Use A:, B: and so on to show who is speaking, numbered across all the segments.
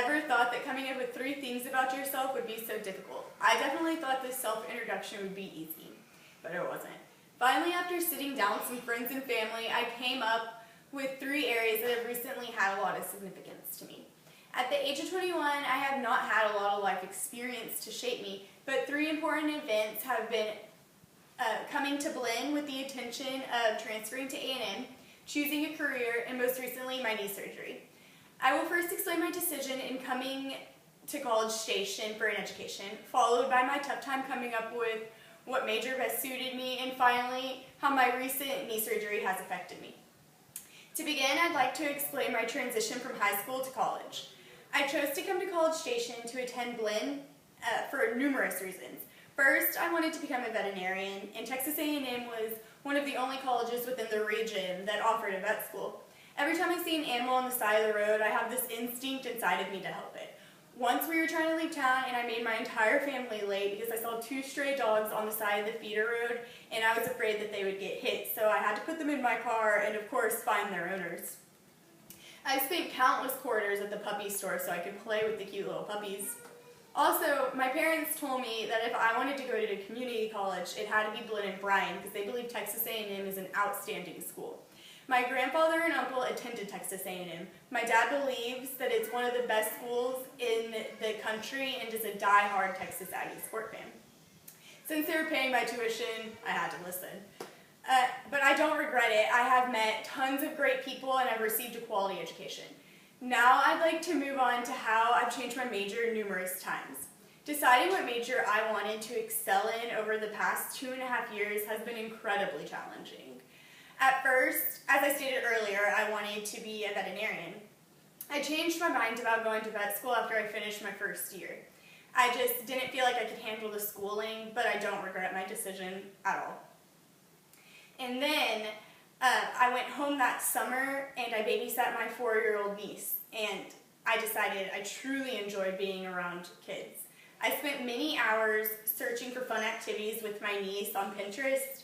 A: ever thought that coming up with 3 things about yourself would be so difficult. I definitely thought this self-introduction would be easy, but it wasn't. Finally, after sitting down with some friends and family, I came up with 3 areas that have recently had a lot of significance to me. At the age of 21, I have not had a lot of life experience to shape me, but 3 important events have been coming to Blinn with the intention of transferring to A&M, choosing a career, and most recently, my knee surgery. I will first explain my decision in coming to College Station for an education, followed by my tough time coming up with what major best suited me, and finally, how my recent knee surgery has affected me. To begin, I'd like to explain my transition from high school to college. I chose to come to College Station to attend Blinn for numerous reasons. First, I wanted to become a veterinarian, and Texas A&M was one of the only colleges within the region that offered a vet school. Every time I see an animal on the side of the road, I have this instinct inside of me to help it. Once we were trying to leave town, and I made my entire family late because I saw 2 stray dogs on the side of the feeder road, and I was afraid that they would get hit, so I had to put them in my car and, of course, find their owners. I spent countless quarters at the puppy store so I could play with the cute little puppies. Also, my parents told me that if I wanted to go to a community college, it had to be Blinn and Bryan because they believe Texas A&M is an outstanding school. My grandfather and uncle attended Texas A&M. My dad believes that it's one of the best schools in the country and is a die-hard Texas Aggie sport fan. Since they were paying my tuition, I had to listen. But I don't regret it. I have met tons of great people and I've received a quality education. Now I'd like to move on to how I've changed my major numerous times. Deciding what major I wanted to excel in over the past 2.5 years has been incredibly challenging. At first, as I stated earlier, I wanted to be a veterinarian. I changed my mind about going to vet school after I finished my first year. I just didn't feel like I could handle the schooling, but I don't regret my decision at all. And then I went home that summer and I babysat my 4-year-old niece, and I decided I truly enjoyed being around kids. I spent many hours searching for fun activities with my niece on Pinterest.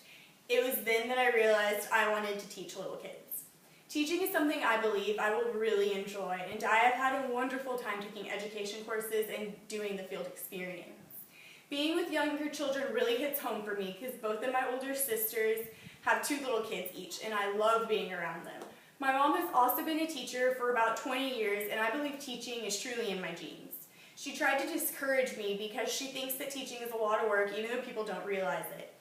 A: It was then that I realized I wanted to teach little kids. Teaching is something I believe I will really enjoy, and I have had a wonderful time taking education courses and doing the field experience. Being with younger children really hits home for me because both of my older sisters have 2 little kids each, and I love being around them. My mom has also been a teacher for about 20 years, and I believe teaching is truly in my genes. She tried to discourage me because she thinks that teaching is a lot of work, even though people don't realize it.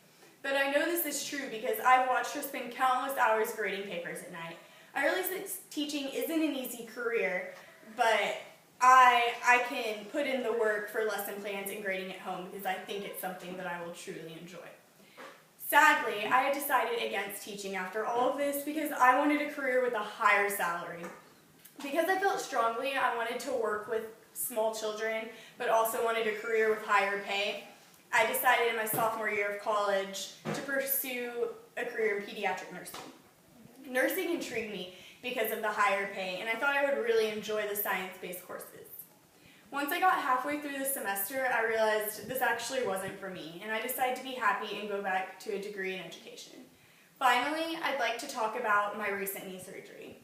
A: But I know this is true because I've watched her spend countless hours grading papers at night. I realize that teaching isn't an easy career, but I can put in the work for lesson plans and grading at home because I think it's something that I will truly enjoy. Sadly, I had decided against teaching after all of this because I wanted a career with a higher salary. Because I felt strongly I wanted to work with small children, but also wanted a career with higher pay, I decided in my sophomore year of college to pursue a career in pediatric nursing. Nursing intrigued me because of the higher pay, and I thought I would really enjoy the science-based courses. Once I got halfway through the semester, I realized this actually wasn't for me, and I decided to be happy and go back to a degree in education. Finally, I'd like to talk about my recent knee surgery.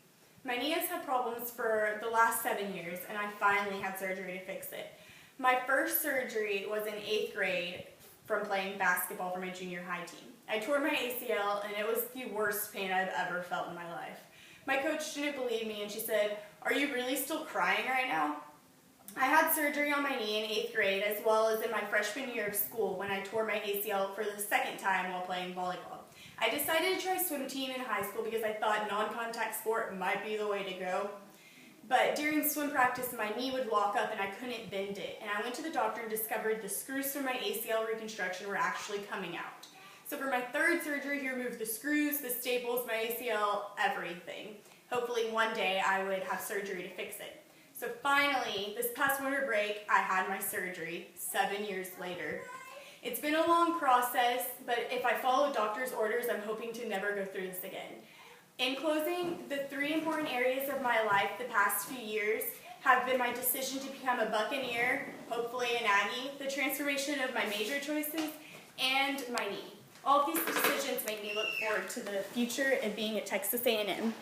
A: My knee has had problems for the last 7 years, and I finally had surgery to fix it. My first surgery was in 8th grade from playing basketball for my junior high team. I tore my ACL, and it was the worst pain I've ever felt in my life. My coach didn't believe me, and she said, "Are you really still crying right now?" I had surgery on my knee in 8th grade as well as in my freshman year of school when I tore my ACL for the 2nd time while playing volleyball. I decided to try swim team in high school because I thought non-contact sport might be the way to go. But during swim practice, my knee would lock up and I couldn't bend it. And I went to the doctor and discovered the screws from my ACL reconstruction were actually coming out. So for my 3rd surgery, he removed the screws, the staples, my ACL, everything. Hopefully one day I would have surgery to fix it. So finally, this past winter break, I had my surgery 7 years later. It's been a long process, but if I follow doctor's orders, I'm hoping to never go through this again. In closing, the 3 important areas of my life the past few years have been my decision to become a Buccaneer, hopefully an Aggie, the transformation of my major choices, and my knee. All of these decisions make me look forward to the future of being at Texas A&M.